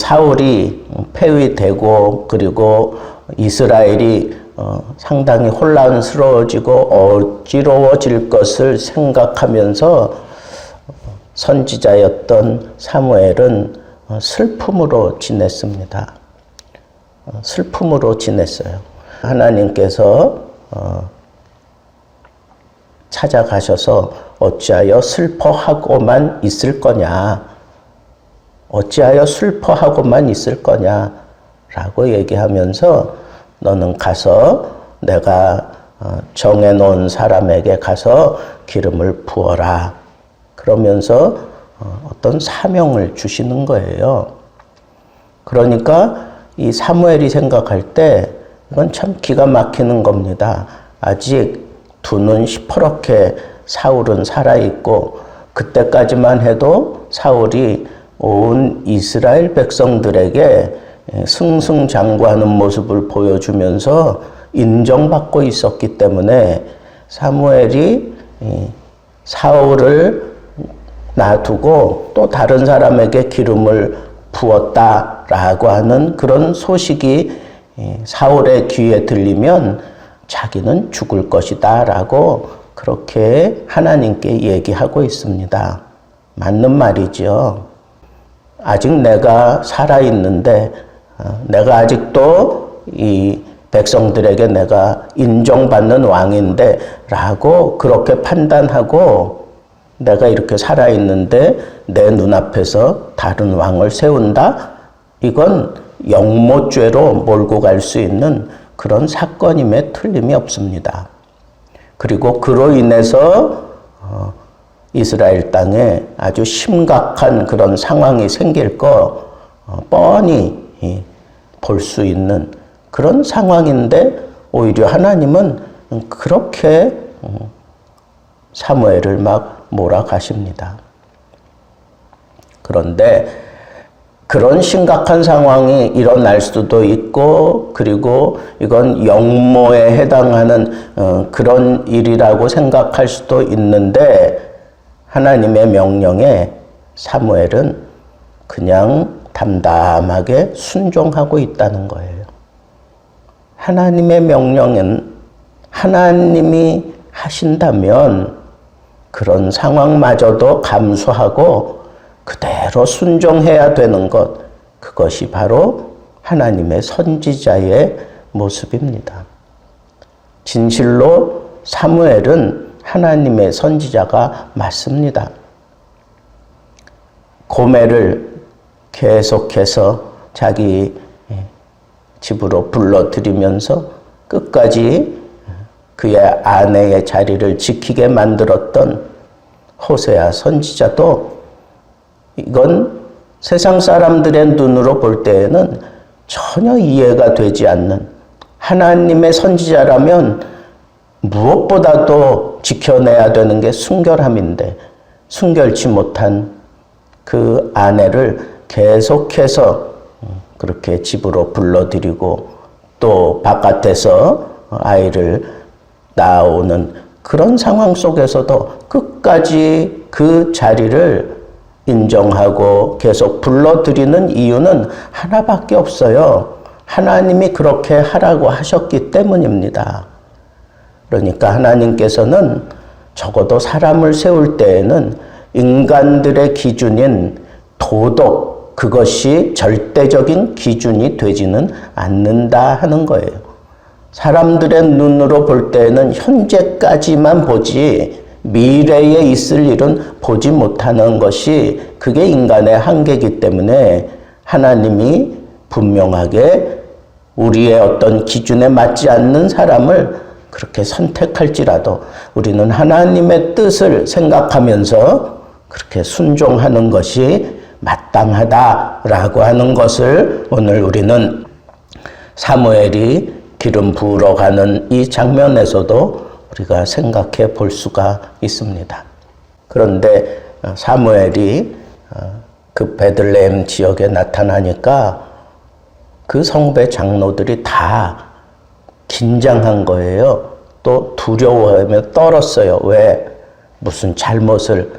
사울이 폐위되고 그리고 이스라엘이 상당히 혼란스러워지고 어지러워질 것을 생각하면서 선지자였던 사무엘은 슬픔으로 지냈습니다. 슬픔으로 지냈어요. 하나님께서 찾아가셔서 어찌하여 슬퍼하고만 있을 거냐, 어찌하여 슬퍼하고만 있을 거냐라고 얘기하면서 너는 가서 내가 정해놓은 사람에게 가서 기름을 부어라. 그러면서 어떤 사명을 주시는 거예요. 그러니까 이 사무엘이 생각할 때 이건 참 기가 막히는 겁니다. 아직 두 눈 시퍼렇게 사울은 살아있고 그때까지만 해도 사울이 온 이스라엘 백성들에게 승승장구하는 모습을 보여주면서 인정받고 있었기 때문에 사무엘이 사울을 놔두고 또 다른 사람에게 기름을 부었다라고 하는 그런 소식이 사울의 귀에 들리면 자기는 죽을 것이다 라고 그렇게 하나님께 얘기하고 있습니다. 맞는 말이죠. 아직 내가 살아있는데 내가 아직도 이 백성들에게 내가 인정받는 왕인데 라고 그렇게 판단하고 내가 이렇게 살아있는데 내 눈앞에서 다른 왕을 세운다? 이건 영모죄로 몰고 갈 수 있는 그런 사건임에 틀림이 없습니다. 그리고 그로 인해서 이스라엘 땅에 아주 심각한 그런 상황이 생길 거 뻔히 볼 수 있는 그런 상황인데 오히려 하나님은 그렇게 사무엘을 막 몰아가십니다. 그런데 그런 심각한 상황이 일어날 수도 있고 그리고 이건 영모에 해당하는 그런 일이라고 생각할 수도 있는데 하나님의 명령에 사무엘은 그냥 담담하게 순종하고 있다는 거예요. 하나님의 명령은 하나님이 하신다면 그런 상황마저도 감수하고 그대로 순종해야 되는 것, 그것이 바로 하나님의 선지자의 모습입니다. 진실로 사무엘은 하나님의 선지자가 맞습니다. 고멜을 계속해서 자기 집으로 불러들이면서 끝까지 그의 아내의 자리를 지키게 만들었던 호세아 선지자도 이건 세상 사람들의 눈으로 볼 때에는 전혀 이해가 되지 않는 하나님의 선지자라면 무엇보다도 지켜내야 되는 게 순결함인데 순결치 못한 그 아내를 계속해서 그렇게 집으로 불러들이고 또 바깥에서 아이를 낳아오는 그런 상황 속에서도 끝까지 그 자리를 인정하고 계속 불러들이는 이유는 하나밖에 없어요. 하나님이 그렇게 하라고 하셨기 때문입니다. 그러니까 하나님께서는 적어도 사람을 세울 때에는 인간들의 기준인 도덕, 그것이 절대적인 기준이 되지는 않는다 하는 거예요. 사람들의 눈으로 볼 때에는 현재까지만 보지 미래에 있을 일은 보지 못하는 것이 그게 인간의 한계이기 때문에 하나님이 분명하게 우리의 어떤 기준에 맞지 않는 사람을 그렇게 선택할지라도 우리는 하나님의 뜻을 생각하면서 그렇게 순종하는 것이 마땅하다라고 하는 것을 오늘 우리는 사무엘이 기름 부으러 가는 이 장면에서도 우리가 생각해 볼 수가 있습니다. 그런데 사무엘이 그 베들레헴 지역에 나타나니까 그 성배 장로들이 다 긴장한 거예요. 또 두려워하며 떨었어요. 왜? 무슨 잘못을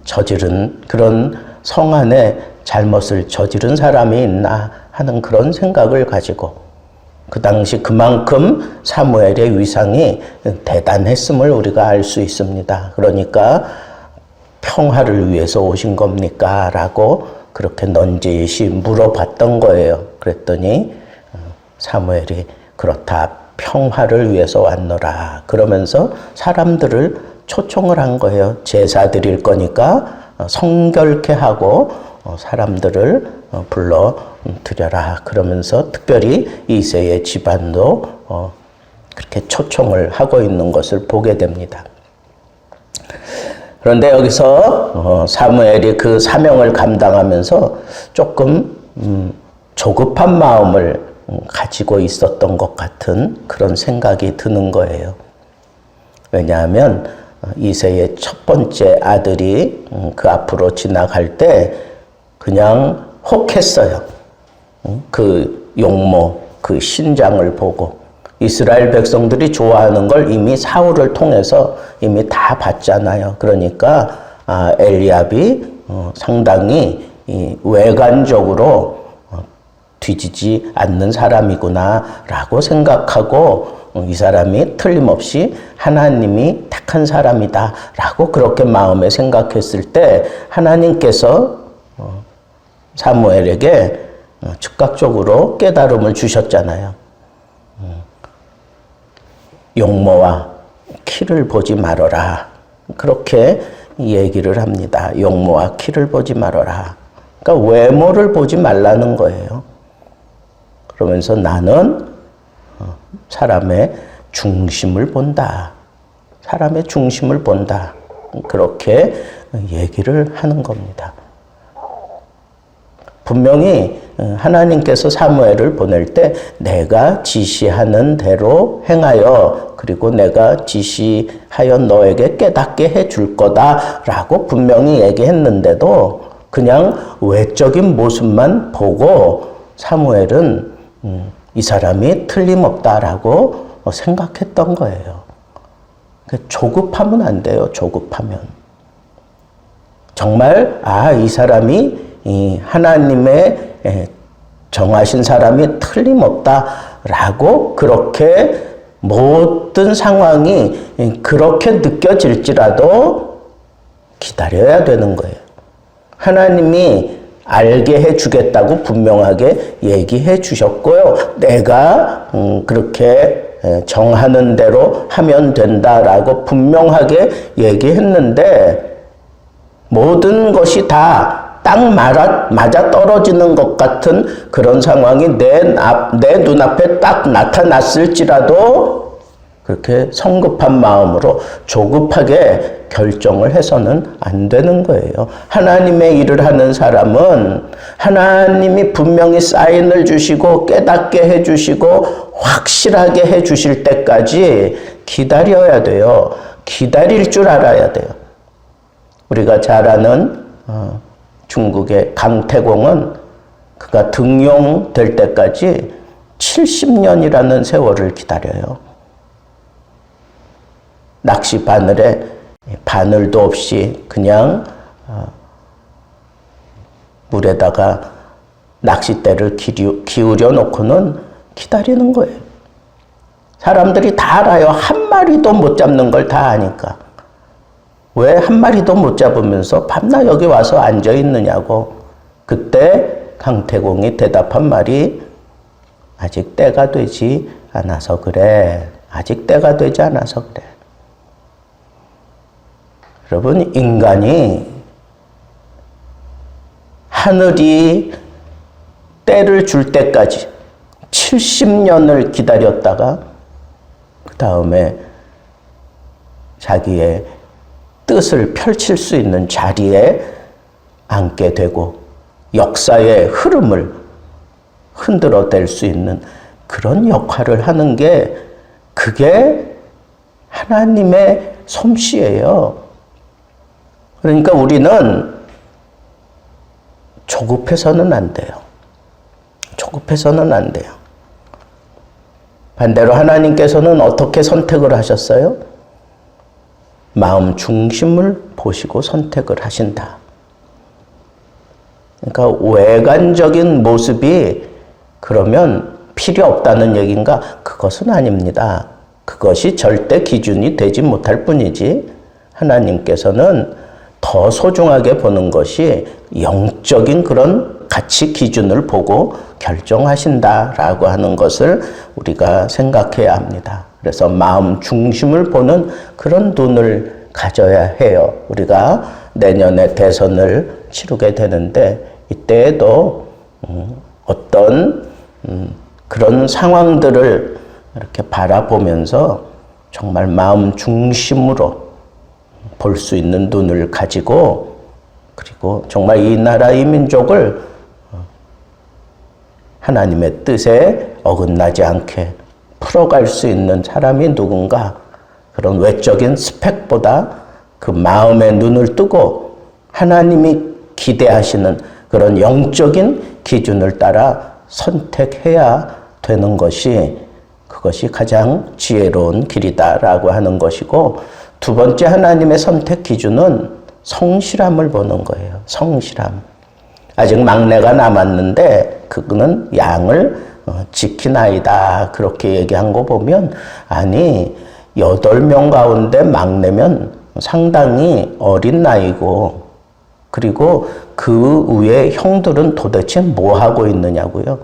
저지른 그런 성 안에 잘못을 저지른 사람이 있나 하는 그런 생각을 가지고 그 당시 그만큼 사무엘의 위상이 대단했음을 우리가 알 수 있습니다. 그러니까 평화를 위해서 오신 겁니까? 라고 그렇게 넌지시 물어봤던 거예요. 그랬더니 사무엘이 그렇다, 평화를 위해서 왔노라 그러면서 사람들을 초청을 한 거예요. 제사 드릴 거니까 성결케 하고 사람들을 불러 드려라 그러면서 특별히 이새의 집안도 그렇게 초청을 하고 있는 것을 보게 됩니다. 그런데 여기서 사무엘이 그 사명을 감당하면서 조금 조급한 마음을 가지고 있었던 것 같은 그런 생각이 드는 거예요. 왜냐하면 이새의 첫 번째 아들이 그 앞으로 지나갈 때 그냥 혹했어요. 그 용모, 그 신장을 보고 이스라엘 백성들이 좋아하는 걸 이미 사울을 통해서 이미 다 봤잖아요. 그러니까 엘리압이 상당히 외관적으로 뒤지지 않는 사람이구나 라고 생각하고 이 사람이 틀림없이 하나님이 택한 사람이다 라고 그렇게 마음에 생각했을 때 하나님께서 사무엘에게 즉각적으로 깨달음을 주셨잖아요. 용모와 키를 보지 말아라. 그렇게 얘기를 합니다. 용모와 키를 보지 말아라. 그러니까 외모를 보지 말라는 거예요. 그러면서 나는 사람의 중심을 본다. 사람의 중심을 본다. 그렇게 얘기를 하는 겁니다. 분명히 하나님께서 사무엘을 보낼 때 내가 지시하는 대로 행하여 그리고 내가 지시하여 너에게 깨닫게 해줄 거다라고 분명히 얘기했는데도 그냥 외적인 모습만 보고 사무엘은 이 사람이 틀림없다라고 생각했던 거예요. 조급하면 안 돼요. 조급하면. 정말 이 사람이 이 하나님의 정하신 사람이 틀림없다라고 그렇게 모든 상황이 그렇게 느껴질지라도 기다려야 되는 거예요. 하나님이 알게 해주겠다고 분명하게 얘기해 주셨고요. 내가 그렇게 정하는 대로 하면 된다라고 분명하게 얘기했는데 모든 것이 다 딱 맞아 떨어지는 것 같은 그런 상황이 내 눈앞에 딱 나타났을지라도 그렇게 성급한 마음으로 조급하게 결정을 해서는 안 되는 거예요. 하나님의 일을 하는 사람은 하나님이 분명히 사인을 주시고 깨닫게 해주시고 확실하게 해주실 때까지 기다려야 돼요. 기다릴 줄 알아야 돼요. 우리가 잘 아는 중국의 강태공은 그가 등용될 때까지 70년이라는 세월을 기다려요. 낚시 바늘에 바늘도 없이 그냥 물에다가 낚싯대를 기울여 놓고는 기다리는 거예요. 사람들이 다 알아요. 한 마리도 못 잡는 걸 다 아니까. 왜 한 마리도 못 잡으면서 밤낮 여기 와서 앉아 있느냐고. 그때 강태공이 대답한 말이 아직 때가 되지 않아서 그래. 아직 때가 되지 않아서 그래. 여러분, 인간이 하늘이 때를 줄 때까지 70년을 기다렸다가 그 다음에 자기의 뜻을 펼칠 수 있는 자리에 앉게 되고 역사의 흐름을 흔들어 댈 수 있는 그런 역할을 하는 게 그게 하나님의 솜씨예요. 그러니까 우리는 조급해서는 안 돼요. 조급해서는 안 돼요. 반대로 하나님께서는 어떻게 선택을 하셨어요? 마음 중심을 보시고 선택을 하신다. 그러니까 외관적인 모습이 그러면 필요 없다는 얘기인가? 그것은 아닙니다. 그것이 절대 기준이 되지 못할 뿐이지 하나님께서는 더 소중하게 보는 것이 영적인 그런 가치 기준을 보고 결정하신다라고 하는 것을 우리가 생각해야 합니다. 그래서 마음 중심을 보는 그런 눈을 가져야 해요. 우리가 내년에 대선을 치르게 되는데 이때에도 어떤 그런 상황들을 이렇게 바라보면서 정말 마음 중심으로 볼 수 있는 눈을 가지고 그리고 정말 이 나라 이 민족을 하나님의 뜻에 어긋나지 않게 풀어갈 수 있는 사람이 누군가 그런 외적인 스펙보다 그 마음의 눈을 뜨고 하나님이 기대하시는 그런 영적인 기준을 따라 선택해야 되는 것이 그것이 가장 지혜로운 길이다라고 하는 것이고 두 번째 하나님의 선택 기준은 성실함을 보는 거예요. 성실함. 아직 막내가 남았는데 그는 양을 지키나이다 그렇게 얘기한 거 보면 아니 8명 가운데 막내면 상당히 어린 나이고 그리고 그 위에 형들은 도대체 뭐 하고 있느냐고요.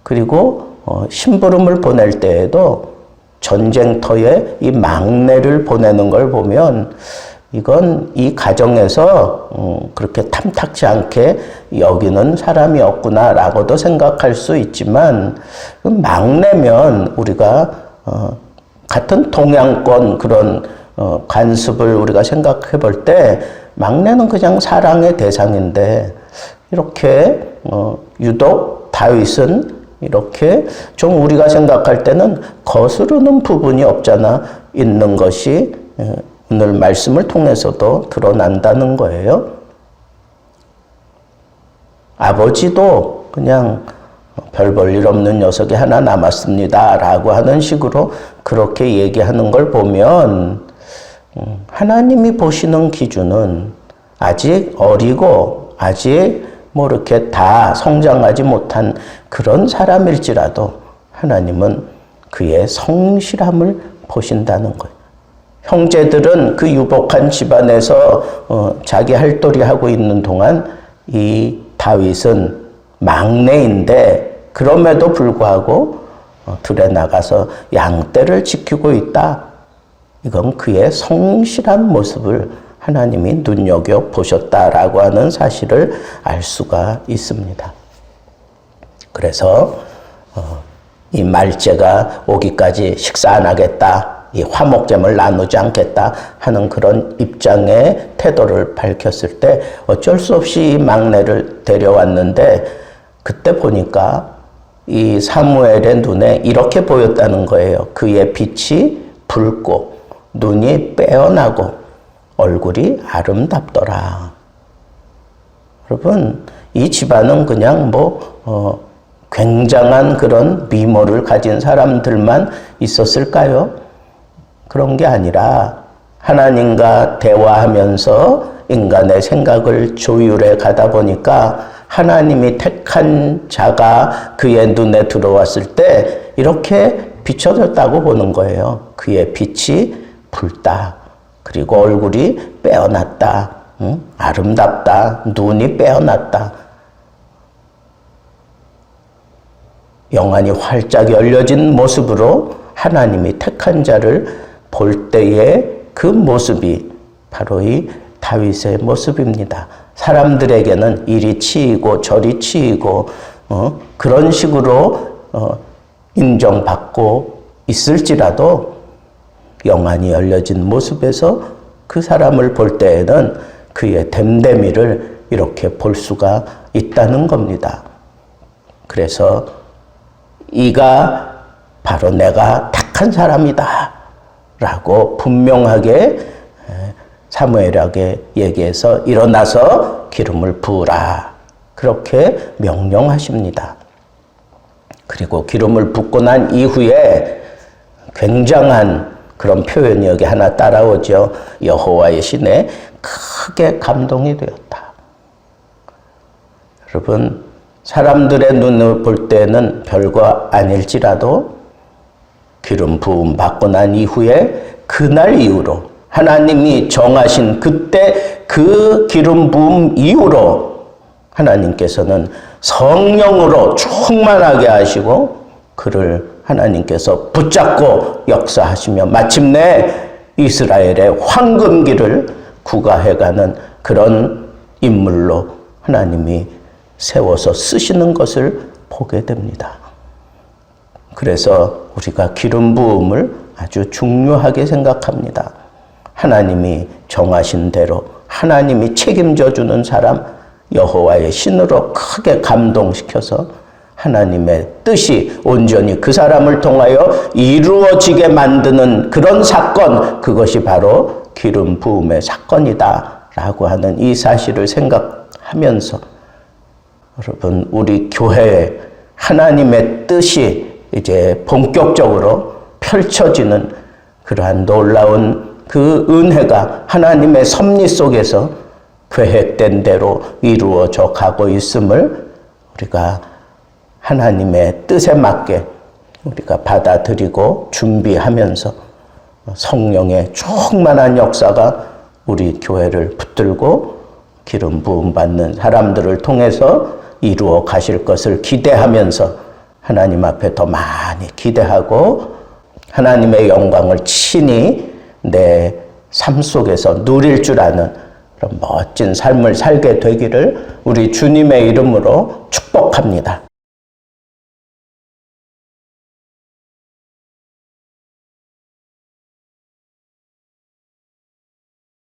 그리고 심부름을 보낼 때에도 전쟁터에 이 막내를 보내는 걸 보면 이건 이 가정에서 그렇게 탐탁지 않게 여기는 사람이 없구나라고도 생각할 수 있지만 막내면 우리가 같은 동양권 그런 관습을 우리가 생각해 볼 때 막내는 그냥 사랑의 대상인데 이렇게 유독 다윗은 이렇게 좀 우리가 생각할 때는 거스르는 부분이 없잖아 있는 것이 오늘 말씀을 통해서도 드러난다는 거예요. 아버지도 그냥 별 볼 일 없는 녀석이 하나 남았습니다 라고 하는 식으로 그렇게 얘기하는 걸 보면 하나님이 보시는 기준은 아직 어리고 아직 뭐 이렇게 다 성장하지 못한 그런 사람일지라도 하나님은 그의 성실함을 보신다는 거예요. 형제들은 그 유복한 집안에서 자기 할도리 하고 있는 동안 이 다윗은 막내인데 그럼에도 불구하고 들에 나가서 양떼를 지키고 있다. 이건 그의 성실한 모습을 하나님이 눈여겨보셨다라고 하는 사실을 알 수가 있습니다. 그래서 이 말째가 오기까지 식사 안 하겠다, 이 화목제물 나누지 않겠다 하는 그런 입장의 태도를 밝혔을 때 어쩔 수 없이 이 막내를 데려왔는데 그때 보니까 이 사무엘의 눈에 이렇게 보였다는 거예요. 그의 빛이 붉고 눈이 빼어나고 얼굴이 아름답더라. 여러분, 이 집안은 그냥 굉장한 그런 미모를 가진 사람들만 있었을까요? 그런 게 아니라 하나님과 대화하면서 인간의 생각을 조율해 가다 보니까 하나님이 택한 자가 그의 눈에 들어왔을 때 이렇게 비춰졌다고 보는 거예요. 그의 빛이 붉다. 그리고 얼굴이 빼어났다. 아름답다. 눈이 빼어났다. 영안이 활짝 열려진 모습으로 하나님이 택한 자를 볼 때의 그 모습이 바로 이 다윗의 모습입니다. 사람들에게는 이리 치이고 저리 치이고 그런 식으로 인정받고 있을지라도 영안이 열려진 모습에서 그 사람을 볼 때에는 그의 됨됨이를 이렇게 볼 수가 있다는 겁니다. 그래서 이가 바로 내가 택한 사람이다 라고 분명하게 사무엘에게 얘기해서 일어나서 기름을 부으라 그렇게 명령하십니다. 그리고 기름을 붓고 난 이후에 굉장한 그런 표현이 여기 하나 따라오죠. 여호와의 신에 크게 감동이 되었다. 여러분, 사람들의 눈을 볼 때는 별거 아닐지라도 기름 부음 받고 난 이후에 그날 이후로 하나님이 정하신 그때 그 기름 부음 이후로 하나님께서는 성령으로 충만하게 하시고 그를 하나님께서 붙잡고 역사하시며 마침내 이스라엘의 황금기를 구가해가는 그런 인물로 하나님이 세워서 쓰시는 것을 보게 됩니다. 그래서 우리가 기름 부음을 아주 중요하게 생각합니다. 하나님이 정하신 대로 하나님이 책임져 주는 사람, 여호와의 신으로 크게 감동시켜서 하나님의 뜻이 온전히 그 사람을 통하여 이루어지게 만드는 그런 사건, 그것이 바로 기름 부음의 사건이다 라고 하는 이 사실을 생각하면서 여러분, 우리 교회에 하나님의 뜻이 이제 본격적으로 펼쳐지는 그러한 놀라운 그 은혜가 하나님의 섭리 속에서 계획된 대로 이루어져 가고 있음을 우리가 하나님의 뜻에 맞게 우리가 받아들이고 준비하면서 성령의 충만한 역사가 우리 교회를 붙들고 기름 부음 받는 사람들을 통해서 이루어 가실 것을 기대하면서 하나님 앞에 더 많이 기대하고 하나님의 영광을 친히 내 삶 속에서 누릴 줄 아는 그런 멋진 삶을 살게 되기를 우리 주님의 이름으로 축복합니다.